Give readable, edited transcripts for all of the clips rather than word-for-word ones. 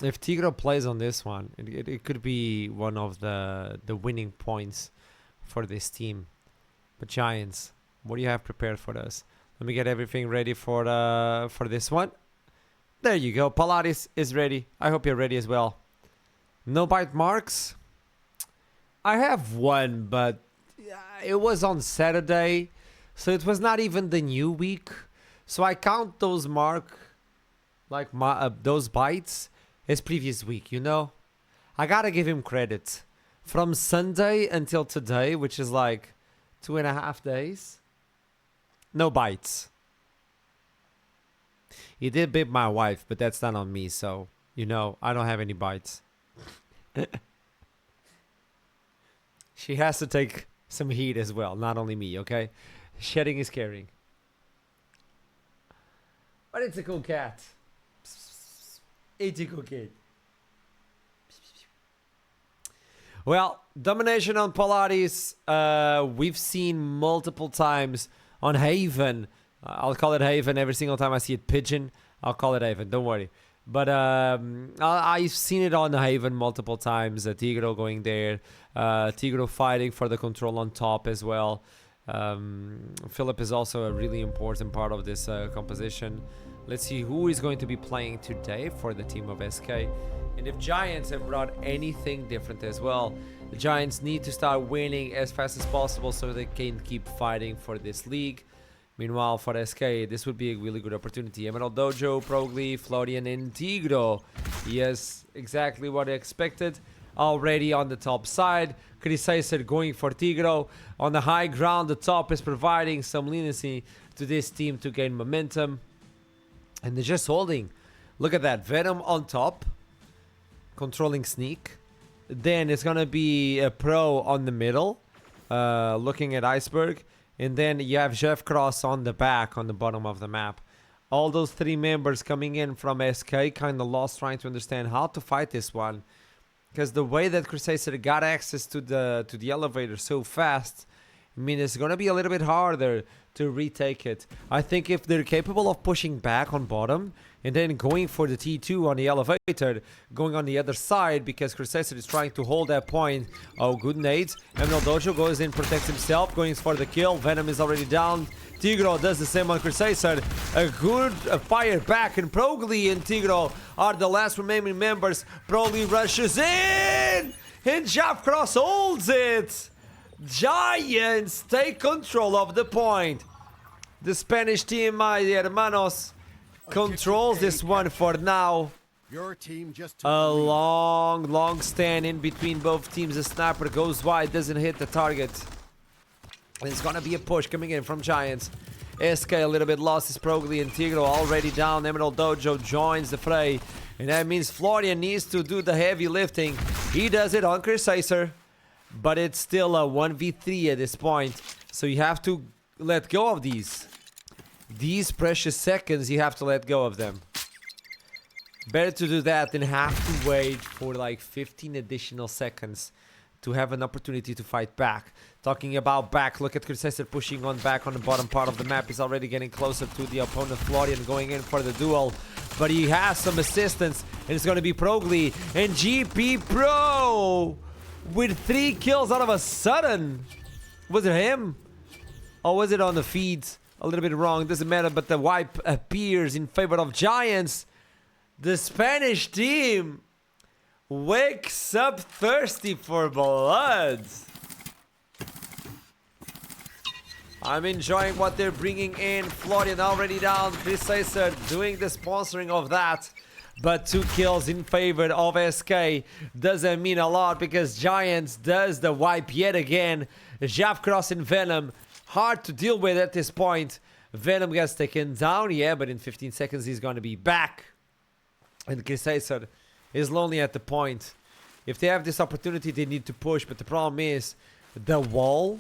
If Tigro plays on this one, it could be one of the winning points for this team. But Giants, what do you have prepared for us? Let me get everything ready for this one. There you go. Pilates is ready. I hope you're ready as well. No bite marks. I have one, but it was on Saturday, so it was not even the new week. So I count those those bites as previous week. You know, I gotta give him credit. From Sunday until today, which is like 2.5 days, no bites. He did bite my wife, but that's not on me, so, you know, I don't have any bites. She has to take some heat as well, not only me, okay? Shedding is caring. But it's a cool cat. It's a cool cat. Well, domination on Pilates, we've seen multiple times on Haven. I'll call it Haven every single time I see it Pigeon. I'll call it Haven, don't worry. But I've seen it on Haven multiple times. Tigro going there. Tigro fighting for the control on top as well. Philip is also a really important part of this composition. Let's see who is going to be playing today for the team of SK. And if Giants have brought anything different as well, the Giants need to start winning as fast as possible so they can keep fighting for this league. Meanwhile, for SK, this would be a really good opportunity. Emerald Dojo, Progly, Florian, and Tigro. Yes, exactly what I expected. Already on the top side. Chrysacer going for Tigro. On the high ground, the top is providing some leniency to this team to gain momentum. And they're just holding. Look at that. Venom on top. Controlling Sneak. Then it's going to be a Pro on the middle. Looking at Iceberg. And then you have Jeff Cross on the back, on the bottom of the map. All those three members coming in from SK, kind of lost trying to understand how to fight this one. Because the way that Crusader got access to the elevator so fast, I mean, it's going to be a little bit harder to retake it. I think if they're capable of pushing back on bottom and then going for the T2 on the elevator, going on the other side because Crusader is trying to hold that point. Oh, good nades. Emerald Dojo goes in, protects himself, going for the kill. Venom is already down. Tigro does the same on Crusader. A good fire back, and Progly and Tigro are the last remaining members. Progly rushes in, and Jeff Cross holds it. Giants take control of the point. The Spanish team, my hermanos, controls this one for now. Your team just a long stand in between both teams. The sniper goes wide, doesn't hit the target. And it's gonna be a push coming in from Giants. SK a little bit lost his Progly and Tigro already down. Emerald Dojo joins the fray. And that means Florian needs to do the heavy lifting. He does it on Chrysacer. But it's still a 1v3 at this point. So you have to let go of these. These precious seconds, you have to let go of them. Better to do that than have to wait for like 15 additional seconds to have an opportunity to fight back. Talking about back, look at Crusader pushing on back on the bottom part of the map. He's already getting closer to the opponent. Florian going in for the duel. But he has some assistance. And it's going to be Progly and GP Pro with 3 kills out of a sudden. Was it him? Or was it on the feed? A little bit wrong. Doesn't matter. But the wipe appears in favor of Giants. The Spanish team wakes up thirsty for blood. I'm enjoying what they're bringing in. Florian already down. Chrysacer doing the sponsoring of that. But 2 kills in favor of SK doesn't mean a lot because Giants does the wipe yet again. Jeff Cross and Venom, hard to deal with at this point. Venom gets taken down, yeah, but in 15 seconds he's going to be back. And Chrysacer is lonely at the point. If they have this opportunity, they need to push. But the problem is the wall,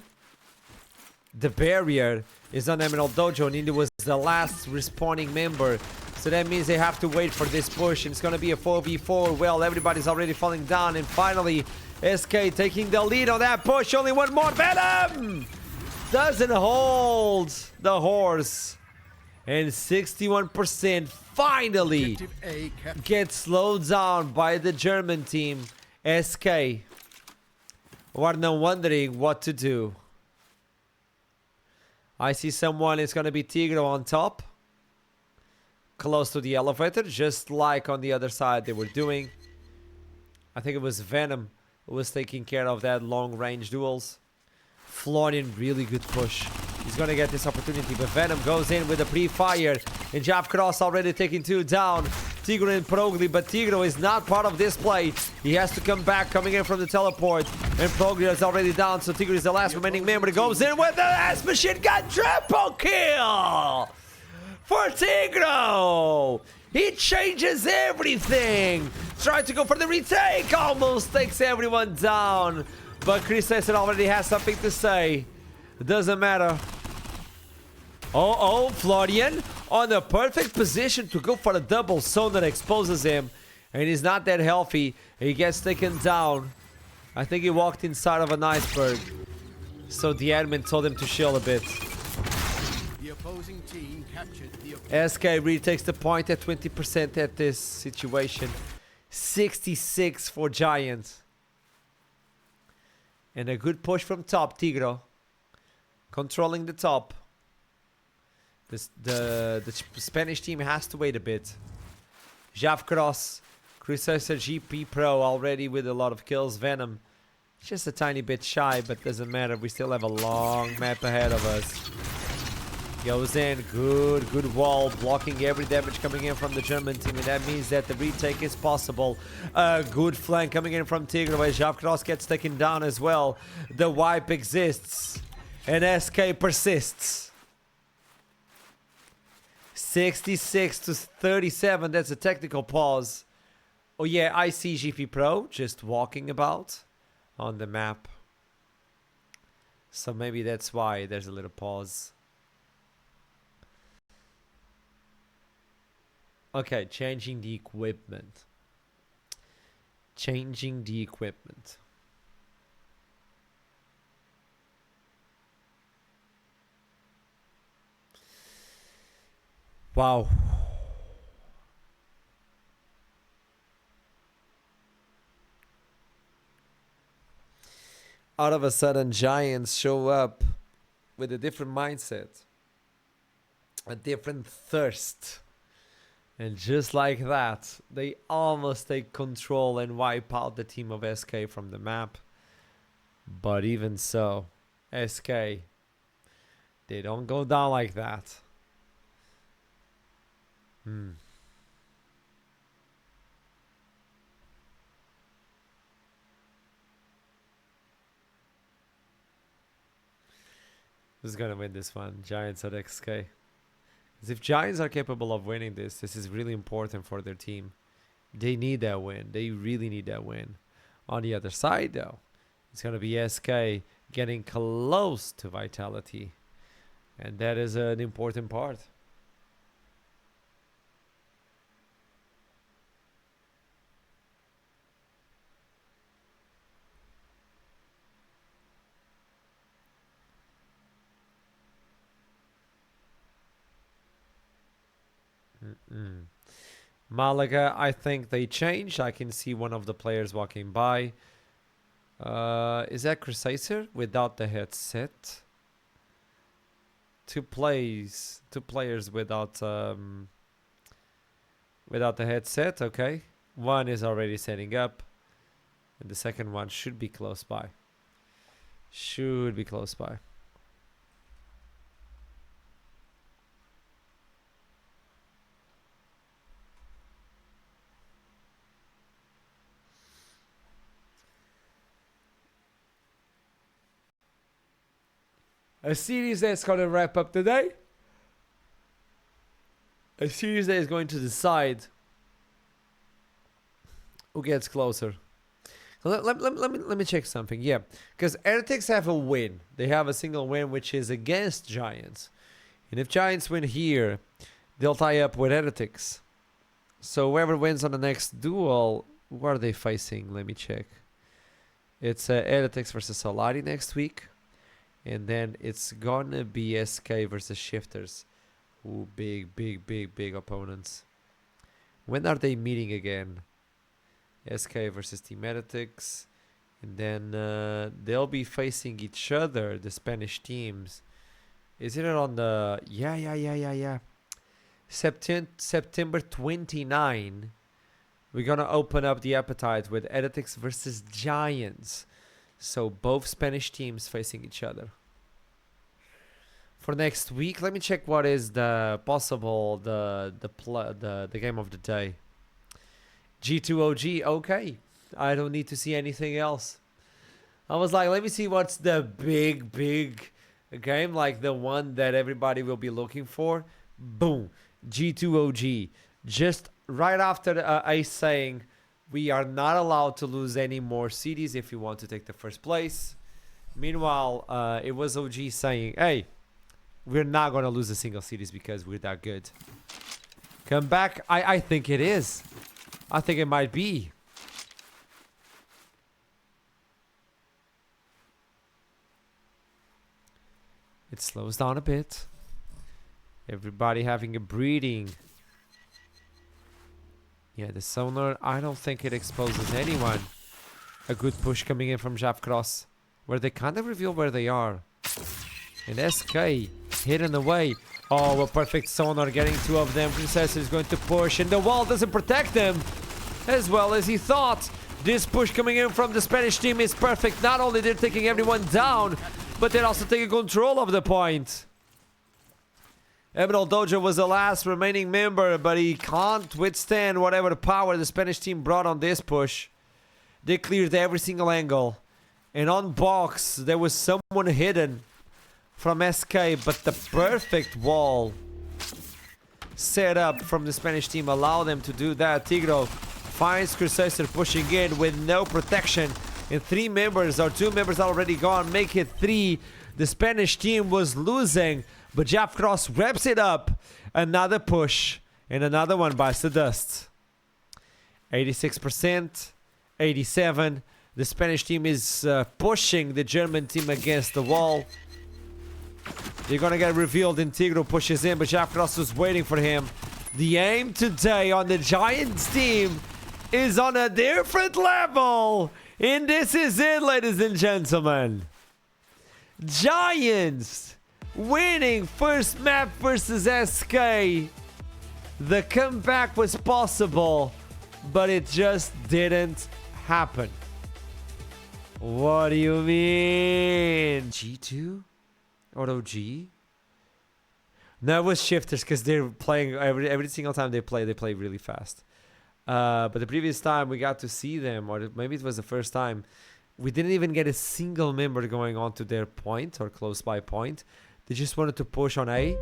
the barrier is on Emerald Dojo, and Indy was the last respawning member. So that means they have to wait for this push, and it's going to be a 4v4. Well, everybody's already falling down, and finally, SK taking the lead on that push. Only one more. Venom doesn't hold the horse. And 61% finally gets slowed down by the German team. SK were now wondering what to do. I see someone, it's going to be Tigro on top. Close to the elevator, just like on the other side they were doing. I think it was Venom who was taking care of that long range duels. Florian, really good push. He's gonna get this opportunity, but Venom goes in with a pre-fire. And Jav Cross already taking 2 down. Tigro and Progly, but Tigro is not part of this play. He has to come back, coming in from the teleport. And Progly is already down, so Tigro is the last remaining member. Goes in with the last machine gun triple kill for Tigro. He changes everything. Tries to go for the retake, almost takes everyone down. But Chris Esser already has something to say. It doesn't matter. Oh, Florian on the perfect position to go for a double zone that exposes him. And he's not that healthy. He gets taken down. I think he walked inside of an iceberg. So the admin told him to chill a bit. The opposing team captured the SK retakes the point at 20% at this situation. 66 for Giants. And a good push from top, Tigro. Controlling the top. The Spanish team has to wait a bit. Jav Cross, Crusader GP Pro already with a lot of kills. Venom, just a tiny bit shy, but doesn't matter. We still have a long map ahead of us. Goes in, good wall, blocking every damage coming in from the German team, and that means that the retake is possible. A good flank coming in from Tigro, where Jav Cross gets taken down as well. The wipe exists, and SK persists. 66 to 37, that's a technical pause. Oh yeah, I see GP Pro just walking about on the map. So maybe that's why there's a little pause. Okay, changing the equipment. Changing the equipment. Wow. Out of a sudden, Giants show up with a different mindset, a different thirst. And just like that, they almost take control and wipe out the team of SK from the map. But even so, SK, they don't go down like that. Who's gonna win this one? Giants or XK? Because if Giants are capable of winning this is really important for their team. They need that win. They really need that win. On the other side, though, it's gonna be SK getting close to Vitality. And that is an important part. Malaga, I think they changed. I can see one of the players walking by. Is that Crusader without the headset? Two players without without the headset. Okay, one is already setting up, and the second one should be close by. Should be close by. A series that's going to wrap up today. A series that is going to decide who gets closer. Let me check something. Yeah, because Heretics have a win. They have a single win, which is against Giants. And if Giants win here, they'll tie up with Heretics. So whoever wins on the next duel, who are they facing? Let me check. It's Heretics versus Solary next week. And then it's gonna be SK versus Shifters Ooh, big opponents. When are they meeting again? SK versus Team Heretics. And then they'll be facing each other, the Spanish teams. Is it on the... Yeah. September 29. We're going to open up the appetite with Heretics versus GIANTx. So both Spanish teams facing each other. For next week, let me check what is the possible the game of the day. G2OG, okay. I don't need to see anything else. I was like, let me see what's the big game, like the one that everybody will be looking for. Boom, G2OG. Just right after Ace saying we are not allowed to lose any more cities if you want to take the first place. Meanwhile, it was OG saying, hey, we're not going to lose a single cities because we're that good. Come back. I think it is. I think it might be. It slows down a bit. Everybody having a breathing. Yeah, the sonar, I don't think it exposes anyone. A good push coming in from GIANTx, where they kind of reveal where they are. And SK hidden away. Oh, a perfect sonar getting two of them. Princess is going to push, and the wall doesn't protect them as well as he thought. This push coming in from the Spanish team is perfect. Not only they're taking everyone down, but they're also taking control of the point. Emerald Dojo was the last remaining member, but he can't withstand whatever power the Spanish team brought on this push. They cleared every single angle. And on box, there was someone hidden from SK, but the perfect wall set up from the Spanish team allowed them to do that. Tigro finds Crusader pushing in with no protection. And two members already gone, make it 3. The Spanish team was losing, but GIANTx wraps it up. Another push, and another one bites the dust. 86%, 87%. The Spanish team is pushing the German team against the wall. They're gonna get revealed. Integro pushes in, but GIANTx was waiting for him. The aim today on the GIANTx team is on a different level. And this is it, ladies and gentlemen. GIANTx winning first map versus SK. The comeback was possible, but it just didn't happen. What do you mean? G2? Or OG? No, it was shifters because they're playing every single time they play really fast. But the previous time we got to see them, or maybe it was the first time, we didn't even get a single member going on to their point or close by point. They just wanted to push on A,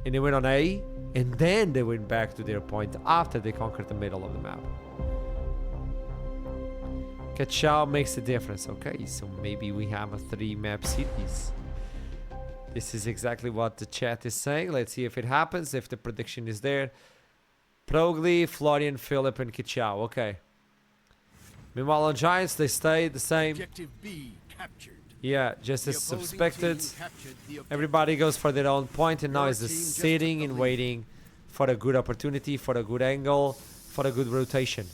and they went on A, and then they went back to their point after they conquered the middle of the map. Kachao makes a difference. Okay, so maybe we have a 3-map series. This is exactly what the chat is saying. Let's see if it happens, if the prediction is there. Progly, Florian, Philip, and Kachao. Okay. Meanwhile on GIANTx, they stay the same. Objective B captured. Yeah, just as The opposing suspected. team captured the objective. Everybody goes for their own point, and now Your is just team just sitting took the and lead. waiting for a good opportunity, for a good angle, for a good rotation.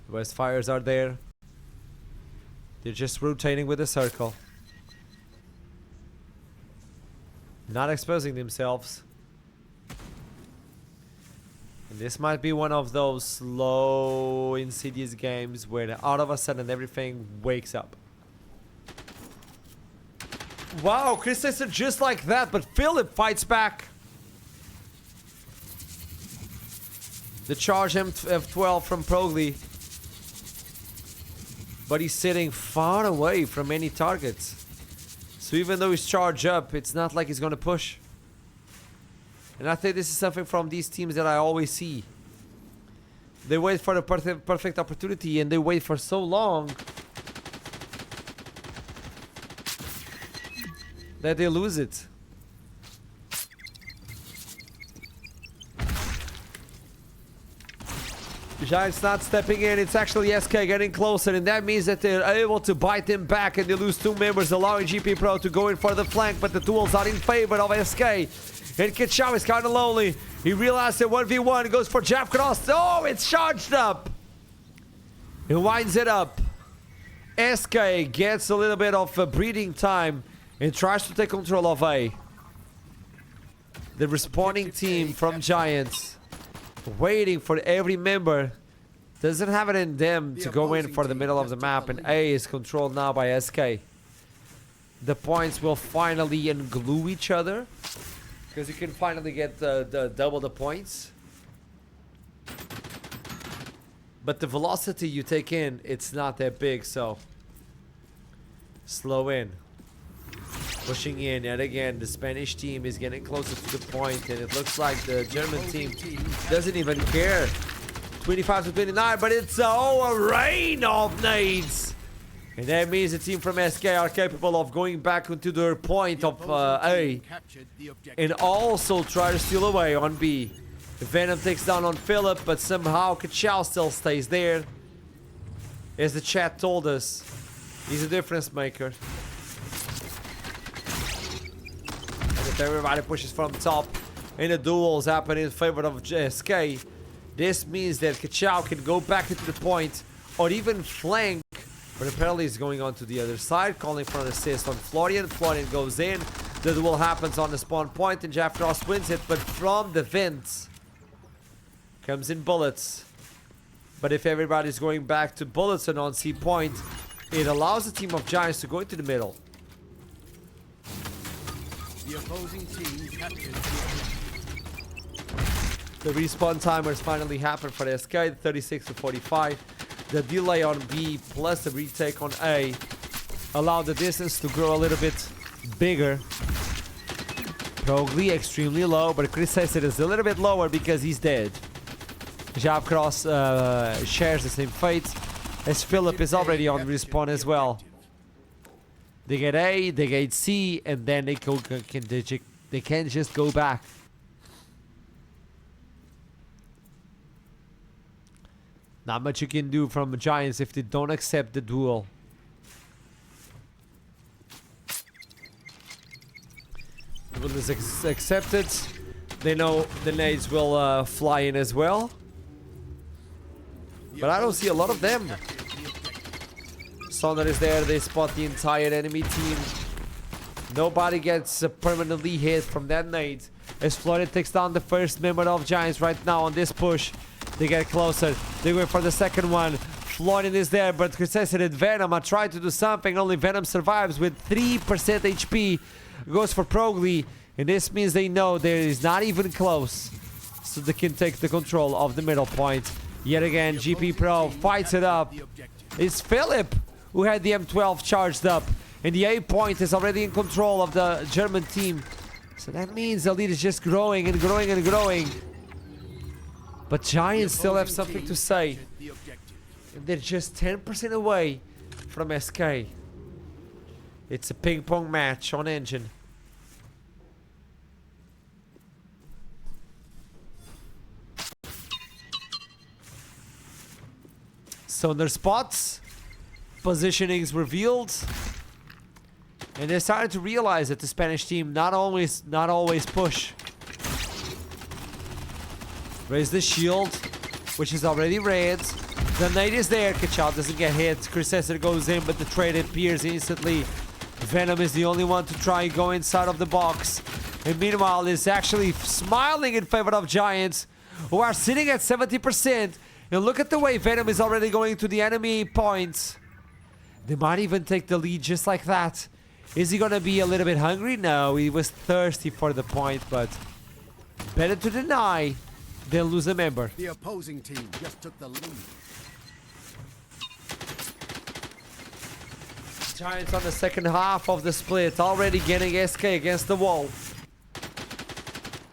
West Fires are there. They're just rotating with a circle. Not exposing themselves. And this might be one of those slow, insidious games where all of a sudden everything wakes up. Wow, Chris says it just like that, but Philip fights back. The charge F12 from Progly. But he's sitting far away from any targets. So even though he's charged up, it's not like he's gonna push. And I think this is something from these teams that I always see. They wait for the perfect opportunity, and they wait for so long that they lose it. Giants not stepping in. It's actually SK getting closer, and that means that they're able to bite them back, and they lose 2 members, allowing GP Pro to go in for the flank, but the duels are in favor of SK. And Kachao is kind of lonely. He realized that 1v1 goes for jab cross. Oh, it's charged up. He winds it up. SK gets a little bit of breathing time and tries to take control of A. The respawning team from Giants, waiting for every member, doesn't have it in them to go in for the middle of the map, and A is controlled now by SK. The points will finally unglue each other, because you can finally get the double the points. But the velocity you take in, it's not that big, so slow in. Pushing in yet again, the Spanish team is getting closer to the point, and it looks like the German team doesn't even care. 25 to 29, but it's a rain of nades. And that means the team from SK are capable of going back into their point of A and also try to steal away on B. Venom takes down on Philip, but somehow Kachao still stays there. As the chat told us, he's a difference maker. Everybody pushes from top, and the duels happen in favor of SK. This means that Kachao can go back into the point or even flank, but apparently he's going on to the other side, calling for an assist on Florian. Florian goes in, the duel happens on the spawn point, and Jeff Ross wins it, but from the vents comes in bullets. But if everybody's going back to bullets and on C point, it allows the team of Giants to go into the middle. The opposing team captured the respawn timers finally happened for the SK, 36 to 45. The delay on B plus the retake on A allowed the distance to grow a little bit bigger. Progly extremely low, but Chris says it is a little bit lower because he's dead. Jab Cross shares the same fate as Philip is already on respawn as well. They get A, they get C, and then they can just go back. Not much you can do from the Giants if they don't accept the duel. The duel is accepted. They know the nades will fly in as well. But I don't see a lot of them. Solary is there, they spot the entire enemy team. Nobody gets permanently hit from that nade. As Florian takes down the first member of Giants right now on this push. They get closer, they go for the second one. Florian is there, but Crisasid and Venom are trying to do something. Only Venom survives with 3% HP. Goes for Progly, and this means they know there is not even close. So they can take the control of the middle point. Yet again, GP Pro fights it up. It's Philip who had the M12 charged up, and the A point is already in control of the German team. So that means the lead is just growing and growing and growing. But Giants still have something to say. And they're just 10% away from SK. It's a ping pong match on engine. So their spots, positionings revealed, and they're starting to realize that the Spanish team not always push. Raise the shield, which is already red. The nade is there. Kachao doesn't get hit. Crisasid goes in, but the trade appears instantly. Venom is the only one to try and go inside of the box. And meanwhile, is actually smiling in favor of Giants, who are sitting at 70%. And look at the way Venom is already going to the enemy points. They might even take the lead just like that. Is he gonna be a little bit hungry? No, he was thirsty for the point, but better to deny than lose a member. The opposing team just took the lead. Giants on the second half of the split, already getting SK against the wall.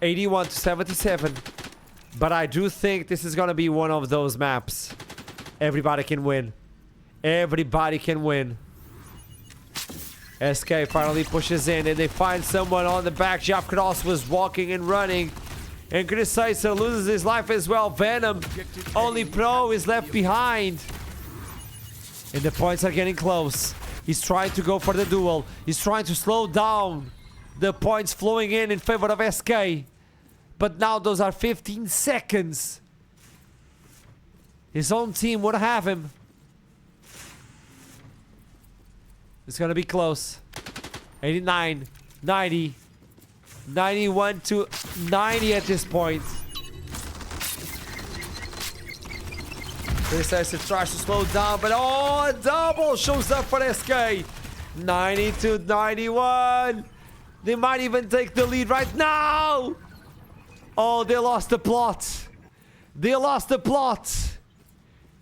81 to 77. But I do think this is gonna be one of those maps. Everybody can win. Everybody can win. SK finally pushes in, and they find someone on the back. Jab Cross was walking and running. And Crusader loses his life as well. Venom, only Pro is left behind. And the points are getting close. He's trying to go for the duel. He's trying to slow down the points flowing in favor of SK. But now those are 15 seconds. His own team would have him. It's gonna be close. 89, 90, 91 to 90 at this point. Crusader tries to slow down, but oh, a double shows up for SK. 90 to 91. They might even take the lead right now. Oh, they lost the plot. They lost the plot.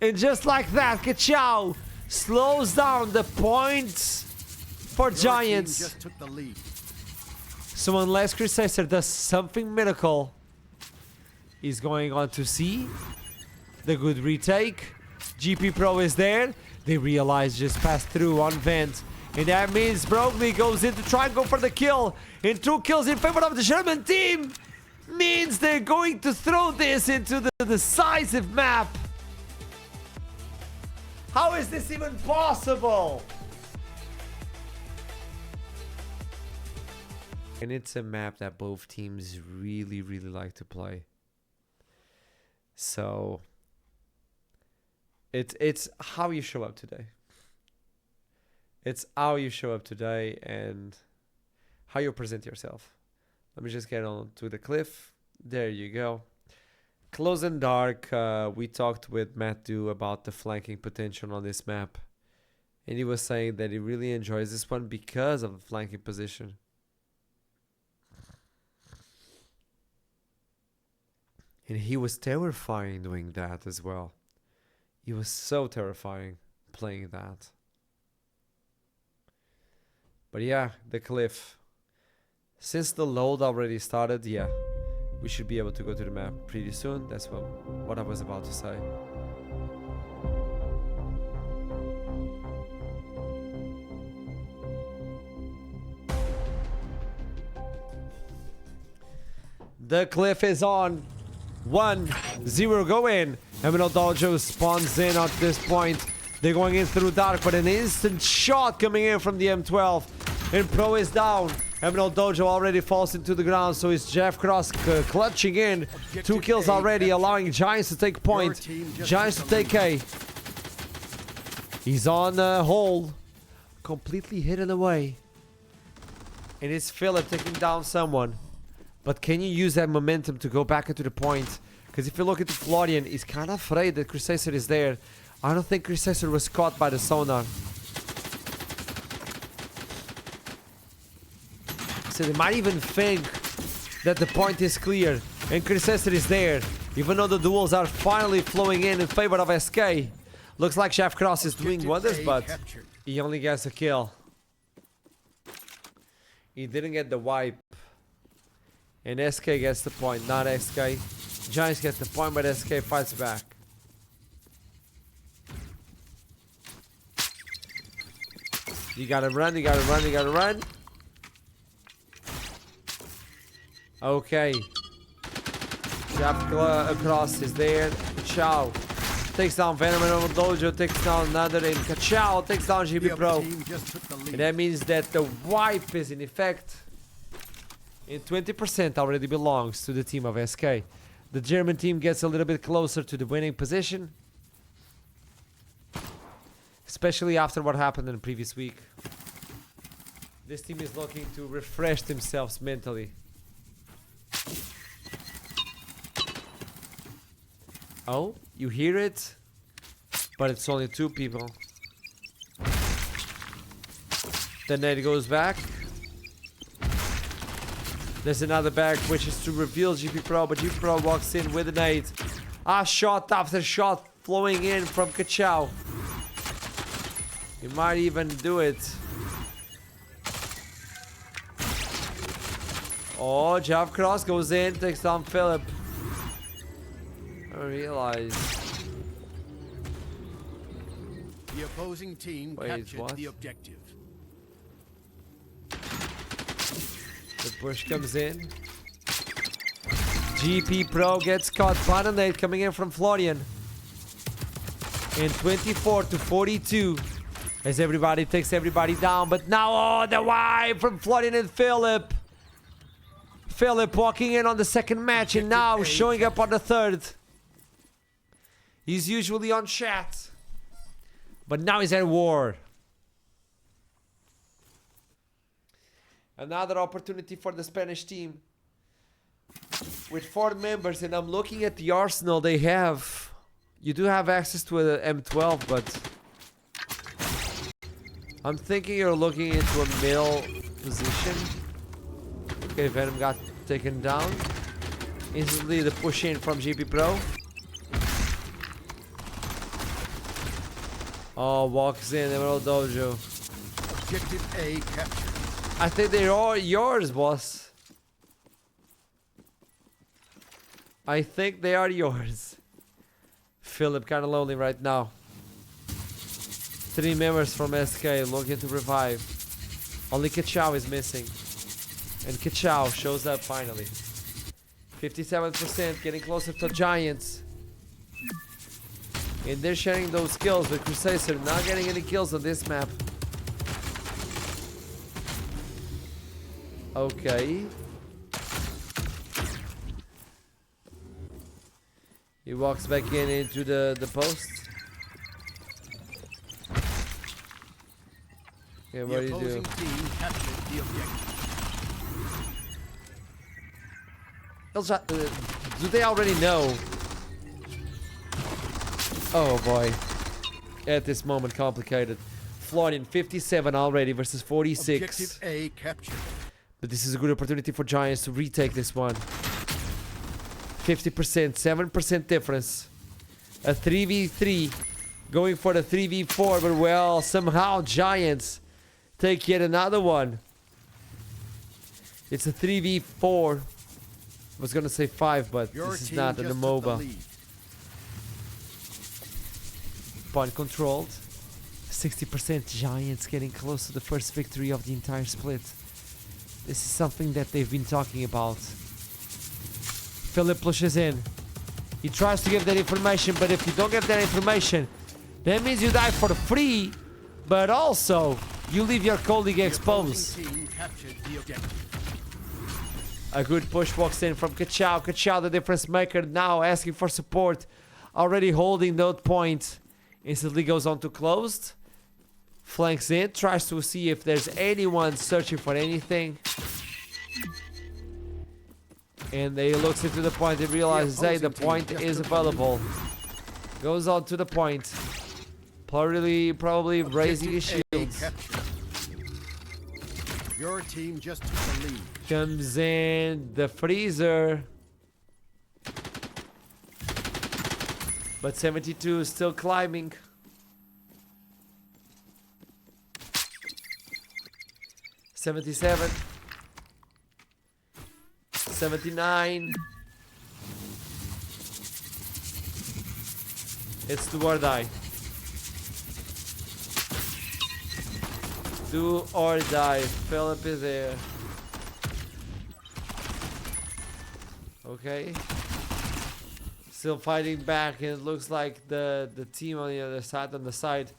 And just like that, Kachow slows down the points for GIANTx. Just took the lead. So unless Crusader does something miracle, he's going on to see the good retake. GP Pro is there. They realize just passed through on Vent. And that means Broglie goes in to try and go for the kill. And 2 kills in favor of the German team means they're going to throw this into the decisive map. How is this even possible? And it's a map that both teams really, really like to play. So it's how you show up today. It's how you show up today and how you present yourself. Let me just get on to the cliff. There you go. Close and dark. We talked with Matt Du about the flanking potential on this map. And he was saying that he really enjoys this one because of the flanking position. And he was terrifying doing that as well. He was so terrifying playing that. But yeah, the cliff. Since the load already started, yeah, we should be able to go to the map pretty soon. That's what I was about to say. The cliff is on. 1-0 go in. Emerald Dojo spawns in at this point. They're going in through dark, but an instant shot coming in from the M12. And Pro is down. Emerald Dojo already falls into the ground, so it's Jeff Cross clutching in. 2 kills already, allowing GIANTx to take point. GIANTx to take A. He's on hold. Completely hidden away. And it's Philip taking down someone. But can you use that momentum to go back into the point? Because if you look into Florian, he's kind of afraid that Crusader is there. I don't think Crusader was caught by the sonar. So they might even think that the point is clear and Crusader is there. Even though the duels are finally flowing in favor of SK. Looks like Chef Cross is doing wonders, but he only gets a kill. He didn't get the wipe. And SK gets the point, not SK. GIANTx gets the point, but SK fights back. You gotta run, you gotta run, you gotta run. Okay. Jab across is there. Chow takes down Venom and Dojo, takes down another, and Kachow takes down GP Pro. And that means that the wipe is in effect. And 20% already belongs to the team of SK. The German team gets a little bit closer to the winning position. Especially after what happened in the previous week. This team is looking to refresh themselves mentally. Oh, you hear it? But it's only 2 people. The net goes back. There's another back, which is to reveal GP Pro, but GP Pro walks in with a nade. Shot after shot flowing in from Kachow. He might even do it. Oh, Jav Cross goes in, takes down Philip. I realize. The opposing team captured the objective. The push comes in. GP Pro gets caught. Panonade coming in from Florian. In 24 to 42. As everybody takes everybody down. But now, oh, the wipe from Florian and Philip. Philip walking in on the second match and now showing up on the third. He's usually on chat. But now he's at war. Another opportunity for the Spanish team. With 4 members, and I'm looking at the arsenal they have. You do have access to an M12, but I'm thinking you're looking into a middle position. Okay, Venom got taken down. Instantly the push in from GP Pro. Oh, walks in Emerald Dojo. Objective A captured. I think they're all yours, boss. I think they are yours. Philip kind of lonely right now. 3 members from SK looking to revive. Only Kachao is missing. And Kachao shows up finally. 57% getting closer to Giants. And they're sharing those kills, but Crusader not getting any kills on this map. Okay. He walks back in into the post. Yeah, what do you do? Team captured the objective. Do they already know? Oh boy. At this moment, complicated. Florian 57 already versus 46. Objective A captured. But this is a good opportunity for Giants to retake this one. 50%, 7% difference. A 3v3 going for the 3v4, but well, somehow Giants take yet another one. It's a 3v4. I was gonna say 5, but this is not in the MOBA. Point controlled. 60% Giants getting close to the first victory of the entire split. This is something that they've been talking about. Philip pushes in. He tries to give that information, but if you don't give that information, that means you die for free, but also you leave your colleague exposed. A good push walks in from Kachao. Kachao, the difference maker, now asking for support. Already holding that point. Instantly goes on to closed. Flanks in, tries to see if there's anyone searching for anything. And he looks into the point and realizes, hey, the point is available. Goes on to the point. Probably raising his shields. Your team just took the lead. Comes in the freezer. But 72 is still climbing. 77. 79. It's do or die. Do or die. Philip is there. Okay. Still fighting back, and it looks like the team on the other side,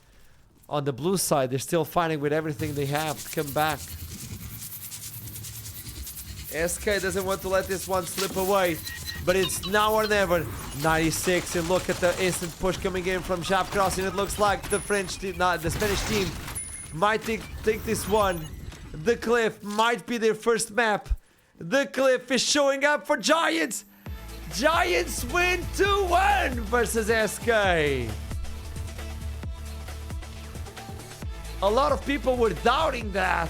on the blue side, they're still fighting with everything they have to come back. SK doesn't want to let this one slip away, but it's now or never. 96, and look at the instant push coming in from Jab Crossing. It looks like the French team, not the Spanish team, might take this one. The Cliff might be their first map. The Cliff is showing up for Giants. Giants win 2-1 versus SK. A lot of people were doubting that.